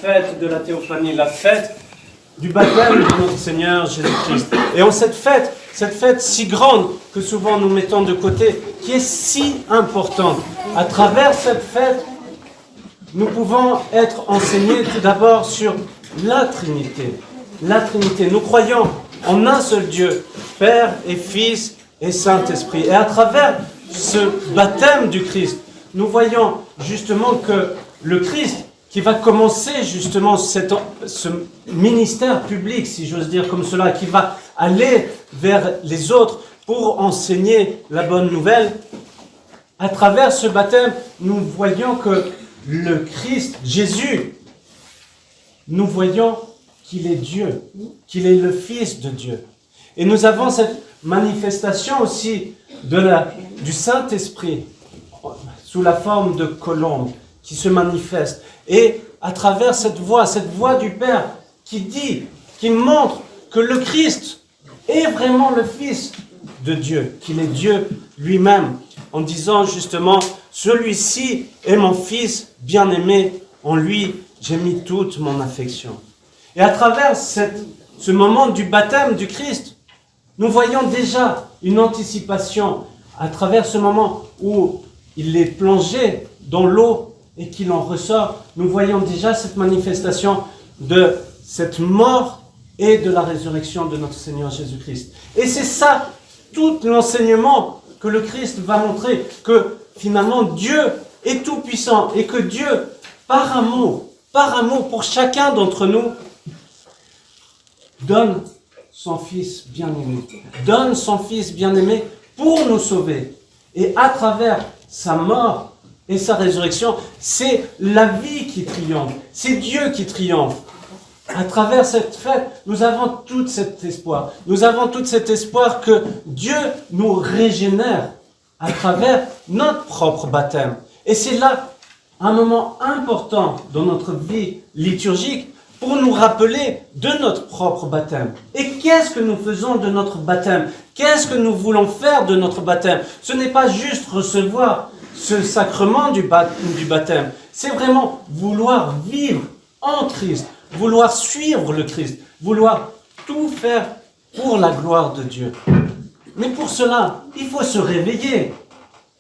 Fête de la théophanie, la fête du baptême de notre Seigneur Jésus-Christ. Et en cette fête si grande que souvent nous mettons de côté, qui est si importante, à travers cette fête, nous pouvons être enseignés tout d'abord sur la Trinité. La Trinité. Nous croyons en un seul Dieu, Père et Fils et Saint-Esprit. Et à travers ce baptême du Christ, nous voyons justement que le Christ, qui va commencer justement ce ministère public, si j'ose dire comme cela, qui va aller vers les autres pour enseigner la bonne nouvelle. À travers ce baptême, nous voyons que le Christ, Jésus, nous voyons qu'il est Dieu, qu'il est le Fils de Dieu. Et nous avons cette manifestation aussi du Saint-Esprit sous la forme de colombe qui se manifeste. Et à travers cette voix du Père qui montre que le Christ est vraiment le Fils de Dieu, qu'il est Dieu lui-même, en disant justement, celui-ci est mon Fils bien-aimé, en lui j'ai mis toute mon affection. Et à travers ce moment du baptême du Christ, nous voyons déjà une anticipation, à travers ce moment où il est plongé dans l'eau et qu'il en ressort, nous voyons déjà cette manifestation de cette mort et de la résurrection de notre Seigneur Jésus-Christ. Et c'est ça, tout l'enseignement que le Christ va montrer, que finalement Dieu est tout-puissant et que Dieu, par amour pour chacun d'entre nous, donne son Fils bien-aimé. Donne son Fils bien-aimé pour nous sauver. Et à travers sa mort et sa résurrection, c'est la vie qui triomphe. C'est Dieu qui triomphe. À travers cette fête, nous avons tout cet espoir. Nous avons tout cet espoir que Dieu nous régénère à travers notre propre baptême. Et c'est là un moment important dans notre vie liturgique pour nous rappeler de notre propre baptême. Et qu'est-ce que nous faisons de notre baptême? Qu'est-ce que nous voulons faire de notre baptême? Ce n'est pas juste recevoir ce sacrement du baptême. C'est vraiment vouloir vivre en Christ, vouloir suivre le Christ, vouloir tout faire pour la gloire de Dieu. Mais pour cela, il faut se réveiller.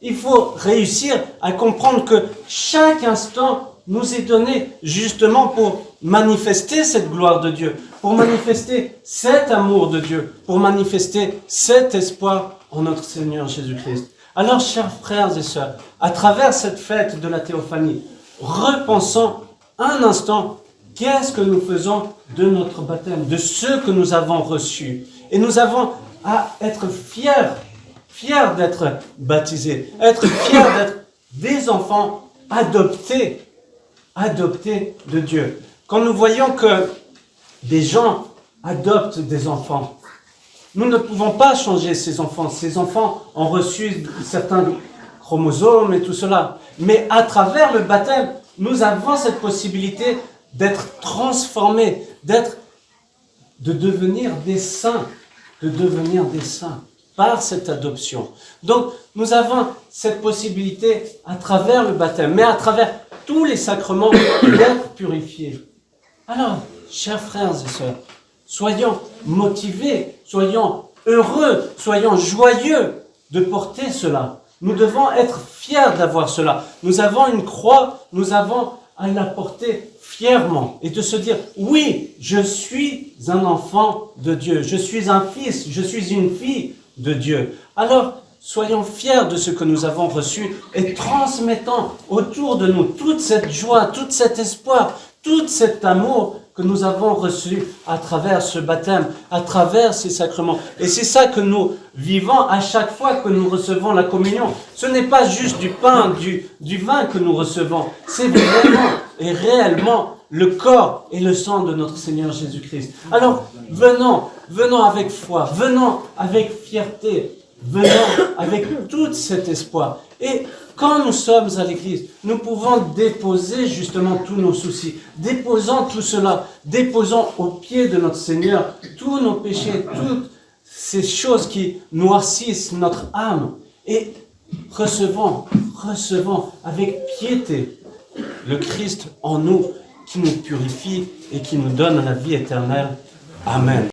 Il faut réussir à comprendre que chaque instant nous est donné justement pour manifester cette gloire de Dieu, pour manifester cet amour de Dieu, pour manifester cet espoir en notre Seigneur Jésus-Christ. Alors, chers frères et sœurs, à travers cette fête de la théophanie, repensons un instant qu'est-ce que nous faisons de notre baptême, de ce que nous avons reçu. Et nous avons à être fiers d'être baptisés, être fiers d'être des enfants adoptés de Dieu. Quand nous voyons que des gens adoptent des enfants, nous ne pouvons pas changer ces enfants. Ces enfants ont reçu certains chromosomes et tout cela. Mais à travers le baptême, nous avons cette possibilité d'être transformés, de devenir des saints, par cette adoption. Donc, nous avons cette possibilité à travers le baptême, mais à travers tous les sacrements d'être purifiés. Alors, chers frères et sœurs, soyons motivés, soyons heureux, soyons joyeux de porter cela. Nous devons être fiers d'avoir cela. Nous avons une croix, nous avons à la porter fièrement et de se dire, oui, je suis un enfant de Dieu, je suis un fils, je suis une fille de Dieu. Alors, soyons fiers de ce que nous avons reçu et transmettons autour de nous toute cette joie, tout cet espoir, tout cet amour que nous avons reçu à travers ce baptême, à travers ces sacrements. Et c'est ça que nous vivons à chaque fois que nous recevons la communion. Ce n'est pas juste du pain, du vin que nous recevons. C'est vraiment et réellement le corps et le sang de notre Seigneur Jésus-Christ. Alors, venons avec foi, venons avec fierté, venons avec tout cet espoir. Et quand nous sommes à l'église, nous pouvons déposer justement tous nos soucis. Déposons tout cela. Déposons au pied de notre Seigneur tous nos péchés, toutes ces choses qui noircissent notre âme. Et recevons avec piété le Christ en nous qui nous purifie et qui nous donne la vie éternelle. Amen.